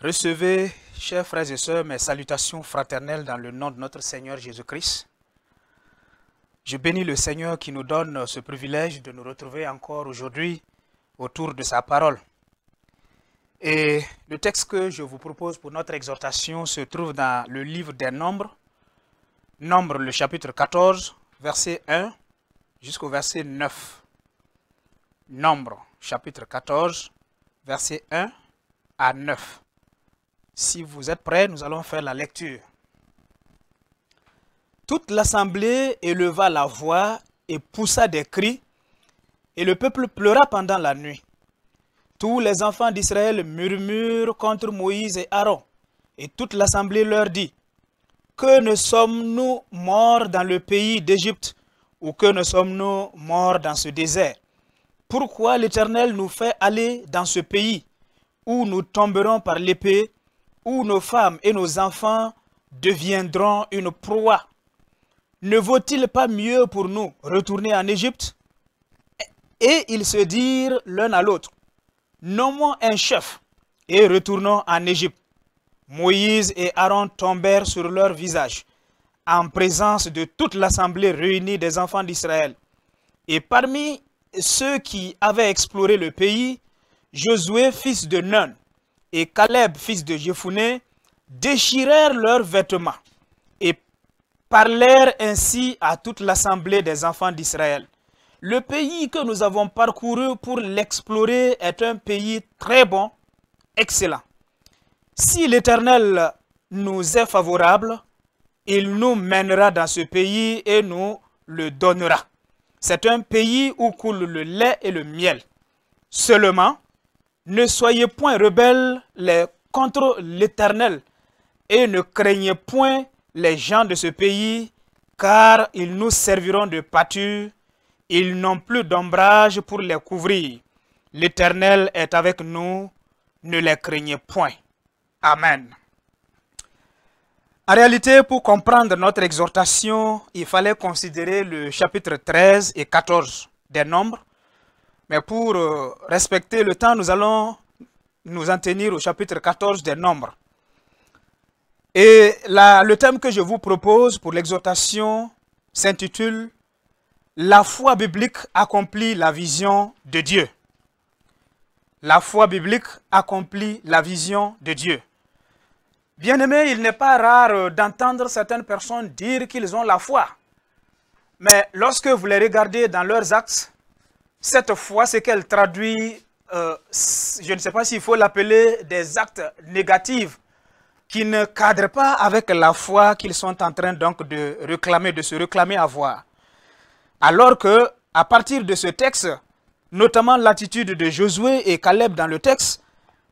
Recevez, chers frères et sœurs, mes salutations fraternelles dans le nom de notre Seigneur Jésus-Christ. Je bénis le Seigneur qui nous donne ce privilège de nous retrouver encore aujourd'hui autour de sa parole. Et le texte que je vous propose pour notre exhortation se trouve dans le livre des Nombres, Nombres le chapitre 14, verset 1 jusqu'au verset 9. Nombres chapitre 14, verset 1 à 9. Si vous êtes prêts, nous allons faire la lecture. Toute l'assemblée éleva la voix et poussa des cris, et le peuple pleura pendant la nuit. Tous les enfants d'Israël murmurent contre Moïse et Aaron, et toute l'assemblée leur dit: que ne sommes-nous morts dans le pays d'Égypte, ou que ne sommes-nous morts dans ce désert? Pourquoi l'Éternel nous fait aller dans ce pays, où nous tomberons par l'épée, où nos femmes et nos enfants deviendront une proie? Ne vaut-il pas mieux pour nous retourner en Égypte? Et ils se dirent l'un à l'autre: nommons un chef et retournons en Égypte. Moïse et Aaron tombèrent sur leur visage en présence de toute l'assemblée réunie des enfants d'Israël. Et parmi ceux qui avaient exploré le pays, Josué, fils de Nun, et Caleb, fils de Jephuné, déchirèrent leurs vêtements et parlèrent ainsi à toute l'assemblée des enfants d'Israël: le pays que nous avons parcouru pour l'explorer est un pays très bon, excellent. Si l'Éternel nous est favorable, il nous mènera dans ce pays et nous le donnera. C'est un pays où coule le lait et le miel. Seulement, ne soyez point rebelles contre l'Éternel et ne craignez point les gens de ce pays, car ils nous serviront de pâture. Ils n'ont plus d'ombrage pour les couvrir. L'Éternel est avec nous, ne les craignez point. Amen. En réalité, pour comprendre notre exhortation, il fallait considérer le chapitre 13 et 14 des Nombres. Mais pour respecter le temps, nous allons nous en tenir au chapitre 14 des Nombres. Et le thème que je vous propose pour l'exhortation s'intitule « La foi biblique accomplit la vision de Dieu ». La foi biblique accomplit la vision de Dieu. Bien-aimés, il n'est pas rare d'entendre certaines personnes dire qu'ils ont la foi. Mais lorsque vous les regardez dans leurs actes, cette foi, c'est qu'elle traduit, je ne sais pas s'il faut l'appeler des actes négatifs, qui ne cadrent pas avec la foi qu'ils sont en train donc de se réclamer avoir. Alors que, à partir de ce texte, notamment l'attitude de Josué et Caleb dans le texte,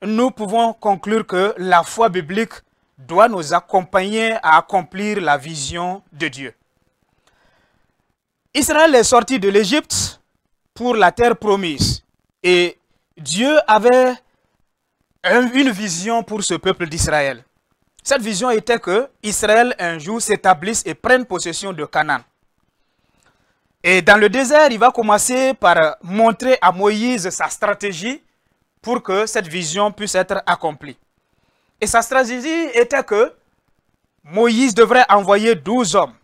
nous pouvons conclure que la foi biblique doit nous accompagner à accomplir la vision de Dieu. Israël est sorti de l'Égypte pour la terre promise. Et Dieu avait une vision pour ce peuple d'Israël. Cette vision était que Israël un jour s'établisse et prenne possession de Canaan. Et dans le désert, il va commencer par montrer à Moïse sa stratégie pour que cette vision puisse être accomplie. Et sa stratégie était que Moïse devrait envoyer 12 hommes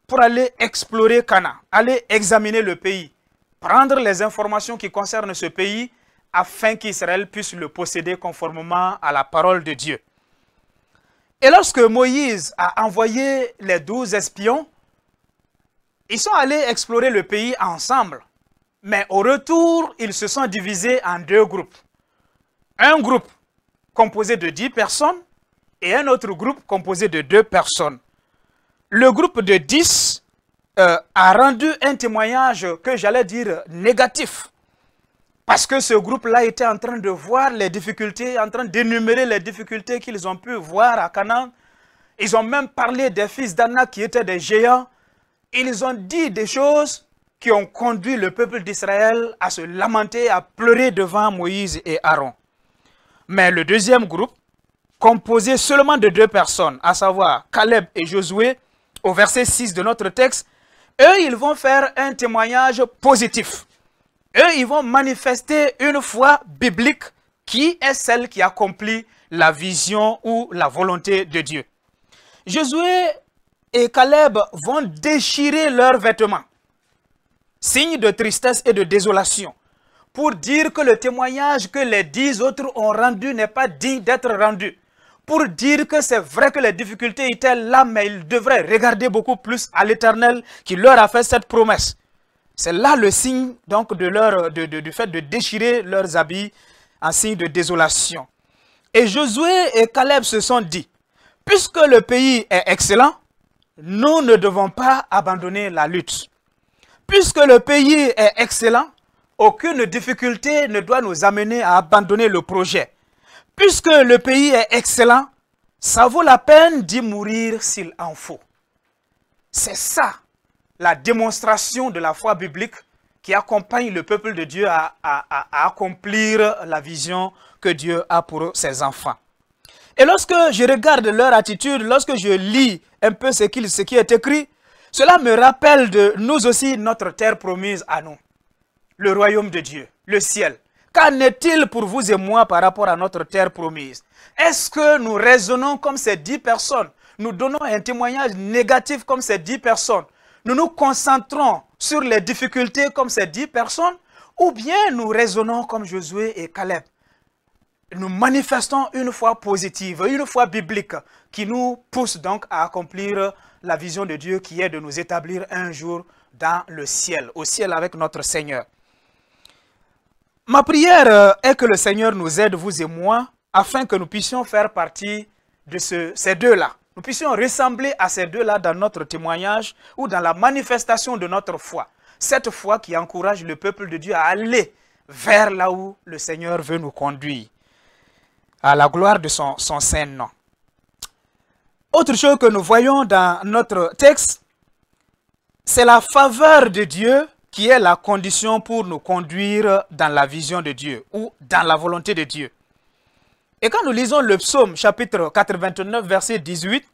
pour aller explorer Canaan, aller examiner le pays, prendre les informations qui concernent ce pays afin qu'Israël puisse le posséder conformément à la parole de Dieu. Et lorsque Moïse a envoyé les 12 espions, ils sont allés explorer le pays ensemble. Mais au retour, ils se sont divisés en deux groupes. Un groupe composé de 10 personnes et un autre groupe composé de 2 personnes. Le groupe de 10 a rendu un témoignage que j'allais dire négatif. Parce que ce groupe-là était en train de voir les difficultés, en train d'énumérer les difficultés qu'ils ont pu voir à Canaan. Ils ont même parlé des fils d'Anak qui étaient des géants. Ils ont dit des choses qui ont conduit le peuple d'Israël à se lamenter, à pleurer devant Moïse et Aaron. Mais le deuxième groupe, composé seulement de 2 personnes, à savoir Caleb et Josué, au verset 6 de notre texte, eux, ils vont faire un témoignage positif. Eux, ils vont manifester une foi biblique qui est celle qui accomplit la vision ou la volonté de Dieu. Josué et Caleb vont déchirer leurs vêtements, signe de tristesse et de désolation, pour dire que le témoignage que les 10 autres ont rendu n'est pas digne d'être rendu. Pour dire que c'est vrai que les difficultés étaient là, mais ils devraient regarder beaucoup plus à l'Éternel qui leur a fait cette promesse. C'est là le signe donc du fait de déchirer leurs habits en signe de désolation. Et Josué et Caleb se sont dit, puisque le pays est excellent, nous ne devons pas abandonner la lutte. Puisque le pays est excellent, aucune difficulté ne doit nous amener à abandonner le projet. Puisque le pays est excellent, ça vaut la peine d'y mourir s'il en faut. C'est ça la démonstration de la foi biblique qui accompagne le peuple de Dieu à accomplir la vision que Dieu a pour ses enfants. Et lorsque je regarde leur attitude, lorsque je lis un peu ce qui est écrit, cela me rappelle de nous aussi notre terre promise à nous. Le royaume de Dieu, le ciel. Qu'en est-il pour vous et moi par rapport à notre terre promise? Est-ce que nous raisonnons comme ces 10 personnes? Nous donnons un témoignage négatif comme ces 10 personnes? Nous nous concentrons sur les difficultés comme ces 10 personnes? Ou bien nous raisonnons comme Josué et Caleb? Nous manifestons une foi positive, une foi biblique qui nous pousse donc à accomplir la vision de Dieu qui est de nous établir un jour dans le ciel, au ciel avec notre Seigneur. Ma prière est que le Seigneur nous aide, vous et moi, afin que nous puissions faire partie de ces deux-là. Nous puissions ressembler à ces deux-là dans notre témoignage ou dans la manifestation de notre foi. Cette foi qui encourage le peuple de Dieu à aller vers là où le Seigneur veut nous conduire, à la gloire de son saint nom. Autre chose que nous voyons dans notre texte, c'est la faveur de Dieu qui est la condition pour nous conduire dans la vision de Dieu ou dans la volonté de Dieu. Et quand nous lisons le psaume chapitre 89 verset 18,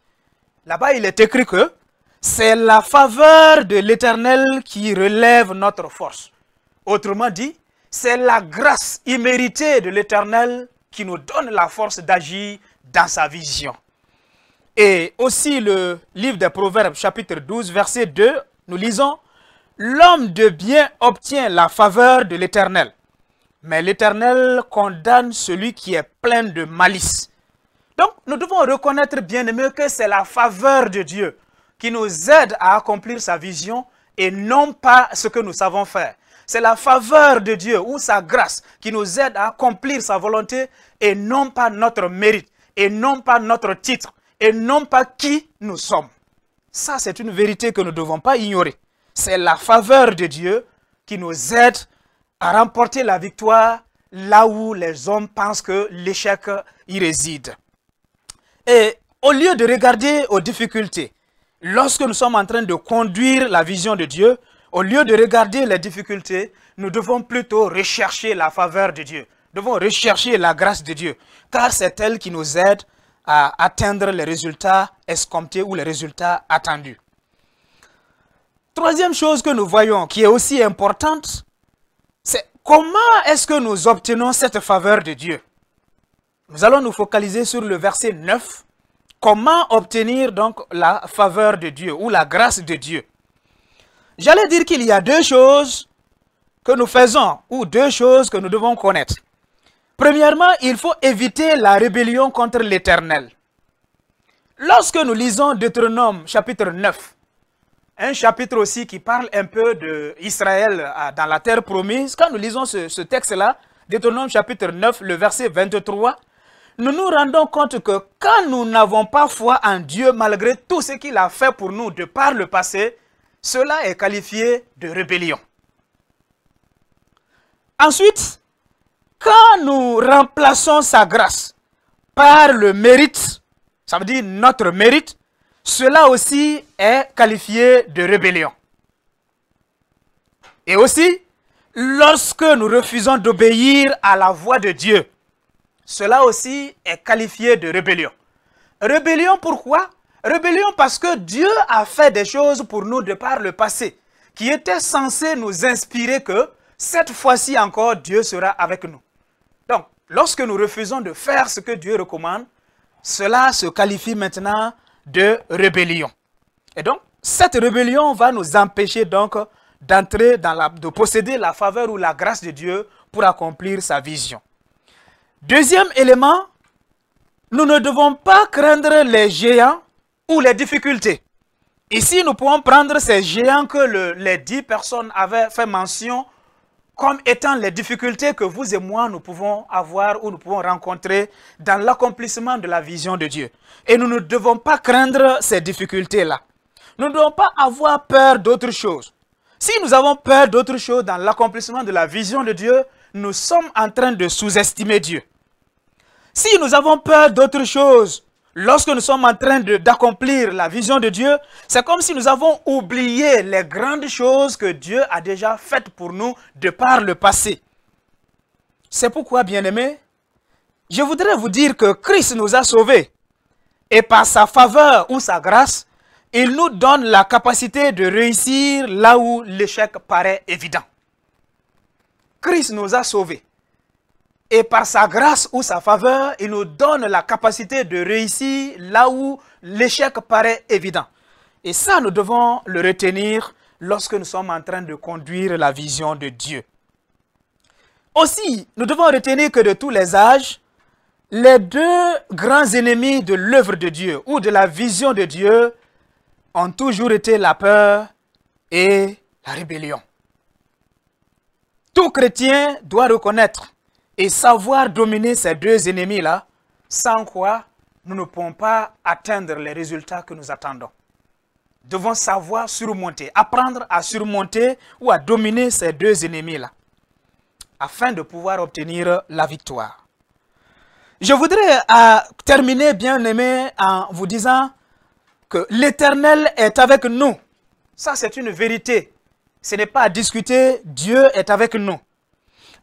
là-bas il est écrit que c'est la faveur de l'Éternel qui relève notre force. Autrement dit, c'est la grâce imméritée de l'Éternel qui nous donne la force d'agir dans sa vision. Et aussi le livre des Proverbes chapitre 12 verset 2, nous lisons: l'homme de bien obtient la faveur de l'Éternel, mais l'Éternel condamne celui qui est plein de malice. Donc, nous devons reconnaître, bien aimé, que c'est la faveur de Dieu qui nous aide à accomplir sa vision et non pas ce que nous savons faire. C'est la faveur de Dieu ou sa grâce qui nous aide à accomplir sa volonté et non pas notre mérite, et non pas notre titre, et non pas qui nous sommes. Ça, c'est une vérité que nous ne devons pas ignorer. C'est la faveur de Dieu qui nous aide à remporter la victoire là où les hommes pensent que l'échec y réside. Et au lieu de regarder aux difficultés, lorsque nous sommes en train de conduire la vision de Dieu, au lieu de regarder les difficultés, nous devons plutôt rechercher la faveur de Dieu. Nous devons rechercher la grâce de Dieu, car c'est elle qui nous aide à atteindre les résultats escomptés ou les résultats attendus. Troisième chose que nous voyons, qui est aussi importante, c'est comment est-ce que nous obtenons cette faveur de Dieu. Nous allons nous focaliser sur le verset 9. Comment obtenir donc la faveur de Dieu ou la grâce de Dieu? J'allais dire qu'il y a deux choses que nous faisons ou deux choses que nous devons connaître. Premièrement, il faut éviter la rébellion contre l'Éternel. Lorsque nous lisons Deutéronome chapitre 9, un chapitre aussi qui parle un peu d'Israël dans la terre promise, quand nous lisons ce texte-là, Deutéronome chapitre 9, le verset 23, nous nous rendons compte que quand nous n'avons pas foi en Dieu, malgré tout ce qu'il a fait pour nous de par le passé, cela est qualifié de rébellion. Ensuite, quand nous remplaçons sa grâce par le mérite, ça veut dire notre mérite, cela aussi est qualifié de rébellion. Et aussi, lorsque nous refusons d'obéir à la voix de Dieu, cela aussi est qualifié de rébellion. Rébellion pourquoi? Rébellion parce que Dieu a fait des choses pour nous de par le passé, qui étaient censées nous inspirer que cette fois-ci encore, Dieu sera avec nous. Donc, lorsque nous refusons de faire ce que Dieu recommande, cela se qualifie maintenant de rébellion. Et donc, cette rébellion va nous empêcher donc d'entrer de posséder la faveur ou la grâce de Dieu pour accomplir sa vision. Deuxième élément, nous ne devons pas craindre les géants ou les difficultés. Ici, nous pouvons prendre ces géants que les 10 personnes avaient fait mention comme étant les difficultés que vous et moi, nous pouvons avoir ou nous pouvons rencontrer dans l'accomplissement de la vision de Dieu. Et nous ne devons pas craindre ces difficultés-là. Nous ne devons pas avoir peur d'autre chose. Si nous avons peur d'autre chose dans l'accomplissement de la vision de Dieu, nous sommes en train de sous-estimer Dieu. Si nous avons peur d'autre chose, lorsque nous sommes en train d'accomplir la vision de Dieu, c'est comme si nous avons oublié les grandes choses que Dieu a déjà faites pour nous de par le passé. C'est pourquoi, bien-aimés, je voudrais vous dire que Christ nous a sauvés. Et par sa faveur ou sa grâce, il nous donne la capacité de réussir là où l'échec paraît évident. Christ nous a sauvés. Et par sa grâce ou sa faveur, il nous donne la capacité de réussir là où l'échec paraît évident. Et ça, nous devons le retenir lorsque nous sommes en train de conduire la vision de Dieu. Aussi, nous devons retenir que de tous les âges, les deux grands ennemis de l'œuvre de Dieu ou de la vision de Dieu ont toujours été la peur et la rébellion. Tout chrétien doit reconnaître et savoir dominer ces deux ennemis-là, sans quoi nous ne pouvons pas atteindre les résultats que nous attendons. Nous devons savoir surmonter, apprendre à surmonter ou à dominer ces deux ennemis-là, afin de pouvoir obtenir la victoire. Je voudrais terminer, bien-aimés, en vous disant que l'Éternel est avec nous. Ça, c'est une vérité. Ce n'est pas à discuter, Dieu est avec nous.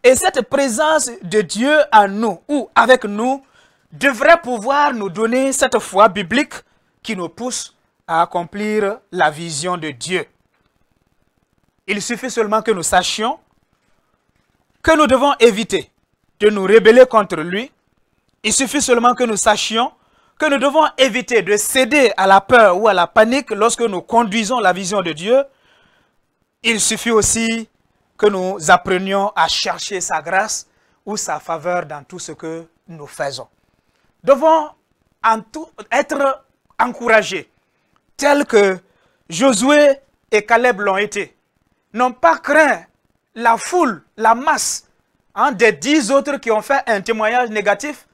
Et cette présence de Dieu en nous ou avec nous devrait pouvoir nous donner cette foi biblique qui nous pousse à accomplir la vision de Dieu. Il suffit seulement que nous sachions que nous devons éviter de nous rebeller contre lui. Il suffit seulement que nous sachions que nous devons éviter de céder à la peur ou à la panique lorsque nous conduisons la vision de Dieu. Il suffit aussi que nous apprenions à chercher sa grâce ou sa faveur dans tout ce que nous faisons. Nous devons en tout être encouragés, tels que Josué et Caleb l'ont été. N'ont pas craint la foule, la masse des 10 autres qui ont fait un témoignage négatif,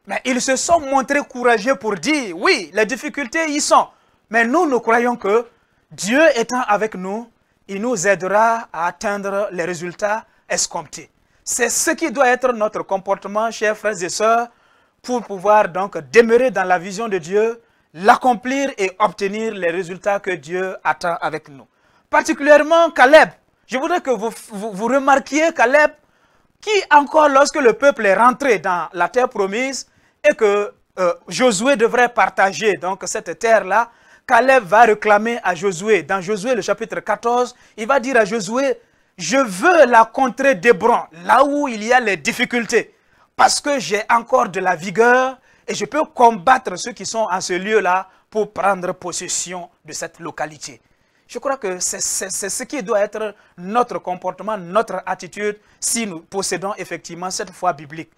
mais ils se sont montrés courageux pour dire, oui, les difficultés y sont, mais nous croyons que Dieu étant avec nous, il nous aidera à atteindre les résultats escomptés. C'est ce qui doit être notre comportement, chers frères et sœurs, pour pouvoir donc demeurer dans la vision de Dieu, l'accomplir et obtenir les résultats que Dieu attend avec nous. Particulièrement Caleb. Je voudrais que vous remarquiez Caleb, qui encore lorsque le peuple est rentré dans la terre promise et que Josué devrait partager donc cette terre-là, Caleb va réclamer à Josué, dans Josué le chapitre 14, il va dire à Josué, je veux la contrée d'Hébron, là où il y a les difficultés, parce que j'ai encore de la vigueur et je peux combattre ceux qui sont en ce lieu-là pour prendre possession de cette localité. Je crois que c'est ce qui doit être notre comportement, notre attitude, si nous possédons effectivement cette foi biblique.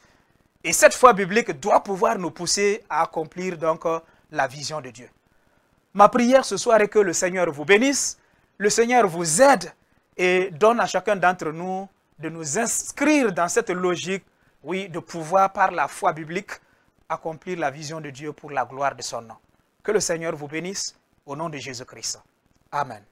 Et cette foi biblique doit pouvoir nous pousser à accomplir donc la vision de Dieu. Ma prière ce soir est que le Seigneur vous bénisse, le Seigneur vous aide et donne à chacun d'entre nous de nous inscrire dans cette logique, oui, de pouvoir par la foi biblique accomplir la vision de Dieu pour la gloire de son nom. Que le Seigneur vous bénisse au nom de Jésus-Christ. Amen.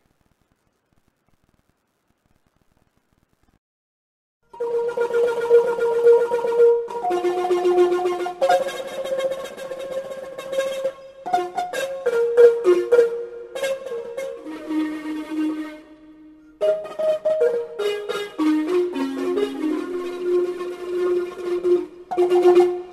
Thank you.